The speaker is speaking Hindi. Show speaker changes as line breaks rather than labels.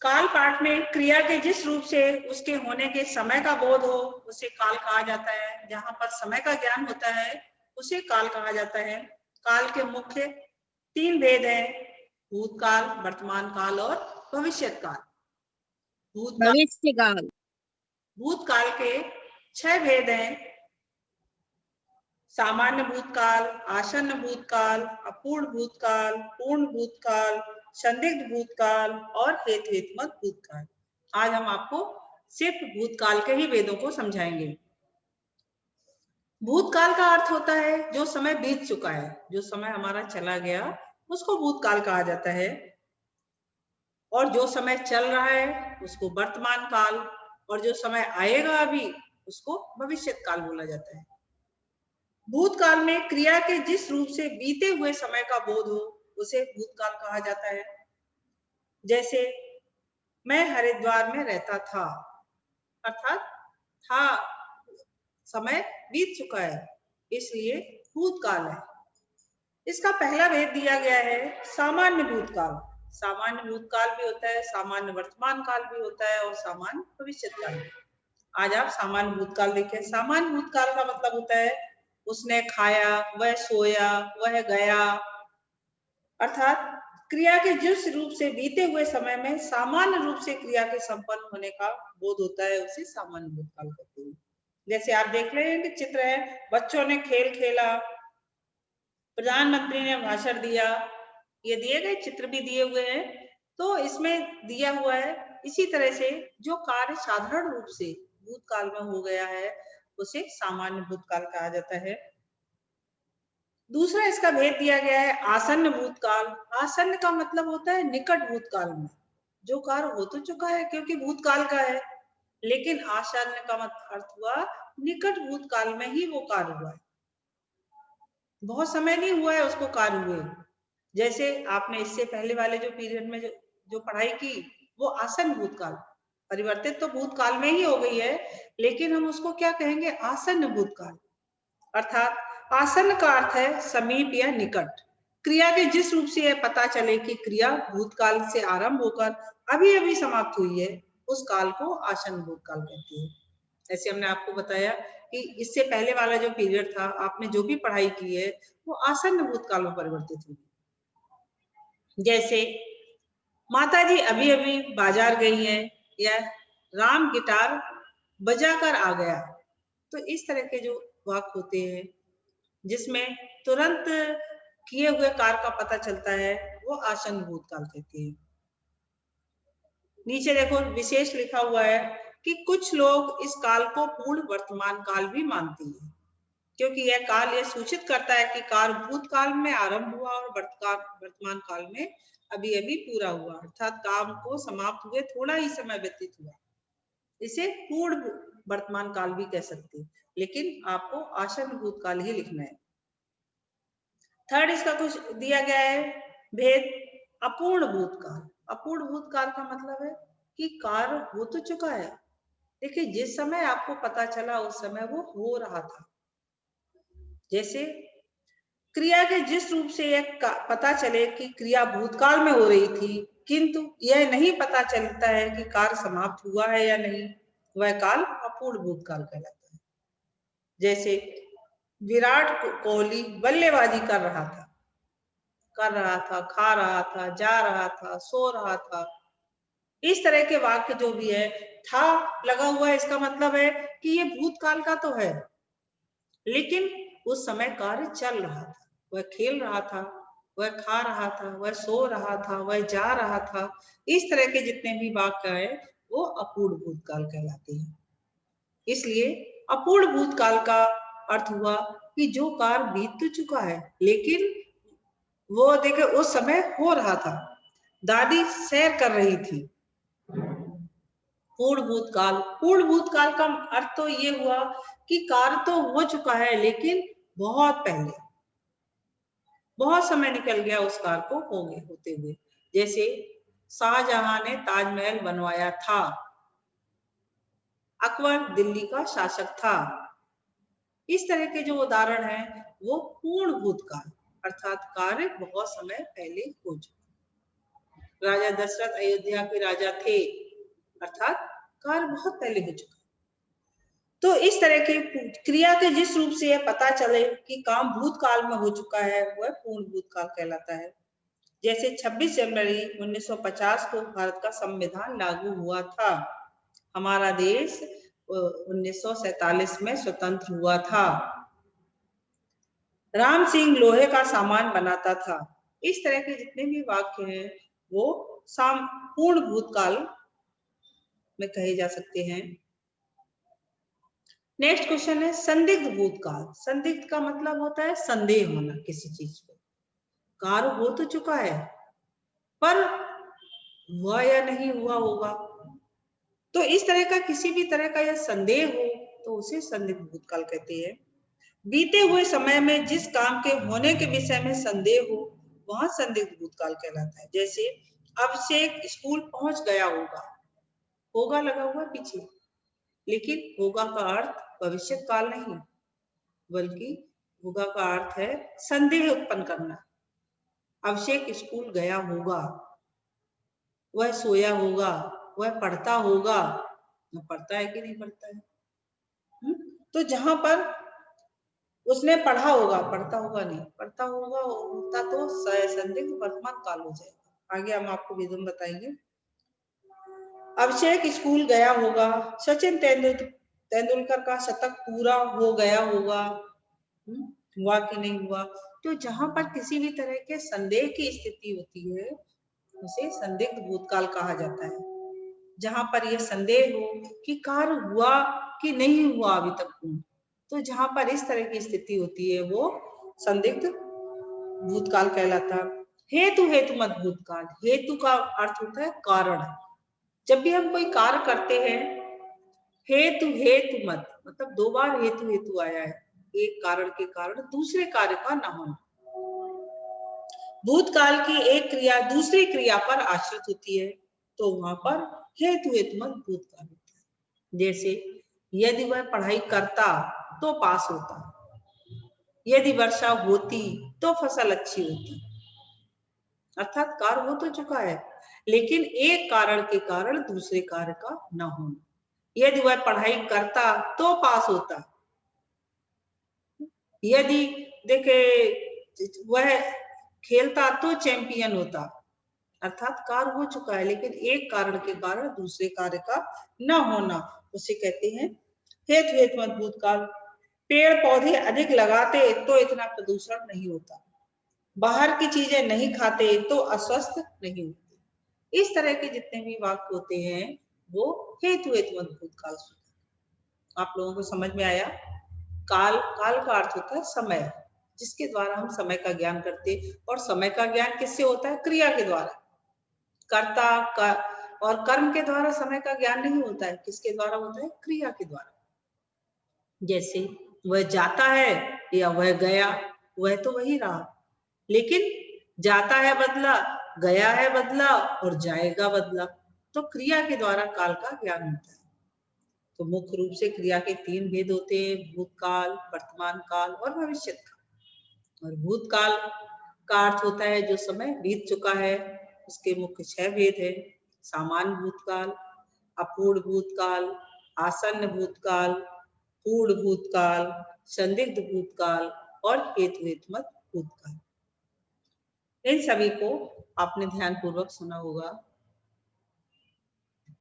काल पाठ में क्रिया के जिस रूप से उसके होने के समय का बोध हो उसे काल कहा जाता है। जहां पर समय का ज्ञान होता है उसे काल कहा जाता है। काल के मुख्य 3 भेद हैं, भूतकाल, वर्तमान काल और भविष्यत काल।
भविष्य काल।
भूतकाल के 6 भेद हैं, सामान्य भूतकाल, आसन्न भूतकाल, अपूर्ण भूतकाल, पूर्ण भूतकाल, संदिग्ध भूतकाल और हेतुवात्मक भूतकाल। आज हम आपको सिर्फ भूतकाल के ही वेदों को समझाएंगे। भूतकाल का अर्थ होता है जो समय बीत चुका है, जो समय हमारा चला गया उसको भूतकाल कहा जाता है। और जो समय चल रहा है उसको वर्तमान काल, और जो समय आएगा अभी उसको भविष्यत काल बोला जाता है। भूतकाल में क्रिया के जिस रूप से बीते हुए समय का बोध हो उसे भूतकाल कहा जाता है। जैसे मैं हरिद्वार में रहता था, अर्थात था समय बीत चुका है इसलिए भूतकाल है। इसका पहला भेद दिया गया है सामान्य भूतकाल। सामान्य भूतकाल भी होता है, सामान्य वर्तमान काल भी होता है और सामान्य भविष्यत काल भी। आज आप सामान्य भूतकाल देखें। सामान्य भूतकाल का मतलब होता है उसने खाया, वह सोया, वह गया, अर्थात क्रिया के जिस रूप से बीते हुए समय में सामान्य रूप से क्रिया के संपन्न होने का बोध होता है उसे सामान्य भूतकाल कहते हैं। जैसे आप देख रहे हैं कि चित्र है, बच्चों ने खेल खेला, प्रधानमंत्री ने भाषण दिया, ये दिए गए चित्र भी दिए हुए हैं। तो इसमें दिया हुआ है इसी तरह से जो कार्य साधारण रूप से भूतकाल में हो गया है उसे सामान्य भूतकाल कहा जाता है। दूसरा इसका भेद दिया गया है आसन्न भूतकाल। आसन्न का मतलब होता है निकट भूतकाल में जो कार्य हो तो चुका है क्योंकि भूतकाल का है, लेकिन आसन्न का अर्थ हुआ निकट भूतकाल में ही वो कार्य हुआ है, बहुत समय नहीं हुआ है उसको कार्य हुए। जैसे आपने इससे पहले वाले जो पीरियड में जो पढ़ाई की वो आसन्न भूतकाल, परिवर्तित तो भूतकाल में ही हो गई है, लेकिन हम उसको क्या कहेंगे, आसन्न भूतकाल। अर्थात आसन्न का अर्थ है समीप या निकट। क्रिया के जिस रूप से यह पता चले कि क्रिया भूतकाल से आरंभ होकर अभी अभी समाप्त हुई है उस काल को आसन्न भूतकाल कहते हैं। ऐसे हमने आपको बताया कि इससे पहले वाला जो पीरियड था, आपने जो भी पढ़ाई की है वो आसन्न भूतकाल में परिवर्तित हुई। जैसे माताजी अभी अभी बाजार गई हैं, या राम गिटार बजाकर आ गया। तो इस तरह के जो वाक्य होते हैं जिसमें तुरंत किए हुए कार्य का पता चलता है वो आसन्न भूतकाल कहते हैं। नीचे देखो विशेष लिखा हुआ है कि कुछ लोग इस काल को पूर्ण वर्तमान काल भी मानते हैं, क्योंकि यह काल यह सूचित करता है कि कार्य भूतकाल में आरंभ हुआ और वर्तमान काल में अभी अभी पूरा हुआ, अर्थात काम को समाप्त हुए थोड़ा ही समय व्यतीत हुआ। इसे पूर्ण वर्तमान काल भी कह सकते हैं, लेकिन आपको आसन्न भूतकाल ही लिखना है। थर्ड इसका कुछ दिया गया है भेद अपूर्ण भूतकाल। अपूर्ण भूतकाल का मतलब है कि कार्य हो तो चुका है, देखिए जिस समय आपको पता चला उस समय वो हो रहा था। जैसे क्रिया के जिस रूप से यह पता चले कि क्रिया भूतकाल में हो रही थी किंतु यह नहीं पता चलता है कि कार्य समाप्त हुआ है या नहीं, वह काल अपूर्ण भूतकाल कहलाता है। जैसे विराट कोहली बल्लेबाजी कर रहा था, खा रहा था, जा रहा था, सो रहा था, इस तरह के वाक्य जो भी है था लगा हुआ है, इसका मतलब है कि ये भूतकाल का तो है, लेकिन उस समय कार्य चल रहा था, वह खेल रहा था, वह खा रहा था, वह सो रहा था, वह जा रहा था। इस तरह के जितने भी वाक्य है वो अपूर्ण भूतकाल कहलाते हैं। इसलिए अपूर्ण भूतकाल का अर्थ हुआ कि जो कार्य बीत तो चुका है लेकिन वो देखे उस समय हो रहा था। दादी सैर कर रही थी। पूर्ण भूतकाल, पूर्ण भूतकाल का अर्थ तो ये हुआ कि कार्य तो हो चुका है लेकिन बहुत पहले, बहुत समय निकल गया उस कार्य को होते हुए। जैसे शाहजहां ने ताजमहल बनवाया था, अकबर दिल्ली का शासक था। इस तरह के जो उदाहरण है वो पूर्ण भूतकाल, अर्थात कार्य बहुत समय पहले हो चुका। राजा दशरथ अयोध्या के राजा थे, अर्थात कार्य बहुत पहले हो चुका। तो इस तरह की क्रिया के जिस रूप से यह पता चले कि काम भूतकाल में हो चुका है, वह पूर्ण भूतकाल कहलाता है। जैसे 26 जनवरी 1950 को भारत का संविधान लागू हुआ था। हमारा देश 1947 में स्वतंत्र हुआ था। राम सिंह लोहे का सामान बनाता था। इस तरह के जितने भी वाक्य हैं वो पूर्ण भूतकाल में कहे जा सकते हैं। नेक्स्ट क्वेश्चन है संदिग्ध भूतकाल। संदिग्ध का मतलब होता है संदेह होना किसी चीज पे। कार्य हो तो चुका है पर हुआ या नहीं हुआ होगा, तो इस तरह का किसी भी तरह का यह संदेह हो तो उसे संदिग्ध भूतकाल कहते हैं। बीते हुए समय में जिस काम के होने के विषय में संदेह हो वहां संदिग्ध भूतकाल कहलाता है। जैसे अभिषेक स्कूल पहुंच गया होगा लगा हुआ पीछे, लेकिन होगा का अर्थ भविष्य काल नहीं, बल्कि होगा का अर्थ है संदेह उत्पन्न करना। अभिषेक स्कूल गया होगा, वह सोया होगा, वह पढ़ता होगा, वह पढ़ता है कि नहीं पढ़ता है। तो जहां पर उसने पढ़ा होगा, पढ़ता होगा नहीं, पढ़ता होगा होता तो संदिग्ध वर्तमान काल हो जाएगा। आगे हम आपको विधम बताएंगे। अभिषेक स्कूल गया होगा, सचिन तेंदुलकर का शतक पूरा हो गया होगा, हुआ कि नहीं हुआ। तो जहां पर किसी भी तरह के संदेह की स्थिति होती है उसे संदिग्ध भूतकाल कहा जाता है। जहां पर यह संदेह हो कि कार्य हुआ कि नहीं हुआ अभी तक पूर्ण, तो जहां पर इस तरह की स्थिति होती है वो संदिग्ध भूतकाल कहलाता है। हेतु मत भूतकाल। हेतु का अर्थ होता है कारण। जब भी हम कोई कार्य करते हैं, हेतु मत मतलब दो बार हेतु आया है, एक कारण के कारण दूसरे कार्य का न होना। भूतकाल की एक क्रिया दूसरी क्रिया पर आश्रित होती है तो वहां पर हेतु मत भूतकाल होता है। जैसे यदि वह पढ़ाई करता तो पास होता, यदि वर्षा होती तो फसल अच्छी होती। अर्थात कार्य हो तो चुका है लेकिन एक कारण के कारण दूसरे कार्य का न होना। यदि वह पढ़ाई करता तो पास होता, यदि देखे वह खेलता तो चैंपियन होता। अर्थात कार्य हो चुका है लेकिन एक कारण के कारण दूसरे कार्य का न होना, उसे कहते हैं हेतु मत भूतकाल। पेड़ पौधे अधिक लगाते तो इतना प्रदूषण नहीं होता, बाहर की चीजें नहीं खाते तो अस्वस्थ नहीं होते। इस तरह के जितने भी वाक्य होते हैं वो हेतु मत भूतकाल। आप लोगों को समझ में आया? काल का अर्थ होता है समय, जिसके द्वारा हम समय का ज्ञान करते, और समय का ज्ञान किससे होता है? क्रिया के द्वारा। कर्ता और कर्म के द्वारा समय का ज्ञान नहीं होता है, किसके द्वारा होता है? क्रिया के द्वारा। जैसे वह जाता है या वह गया, वह तो वही रहा, लेकिन जाता है बदला, गया है बदला और जाएगा बदला। तो क्रिया के द्वारा काल का ज्ञान होता है। तो मुख्य रूप से क्रिया के 3 भेद होते हैं, भूतकाल, वर्तमान काल और भविष्य काल। और भूतकाल का अर्थ होता है जो समय बीत चुका है। उसके मुख्य 6 भेद है: सामान्य भूतकाल, अपूर्ण भूतकाल, आसन्न भूतकाल, पूर्ण भूतकाल, संदिग्ध भूतकाल और हेतुमत भूतकाल। इन सभी को आपने ध्यान पूर्वक सुना होगा।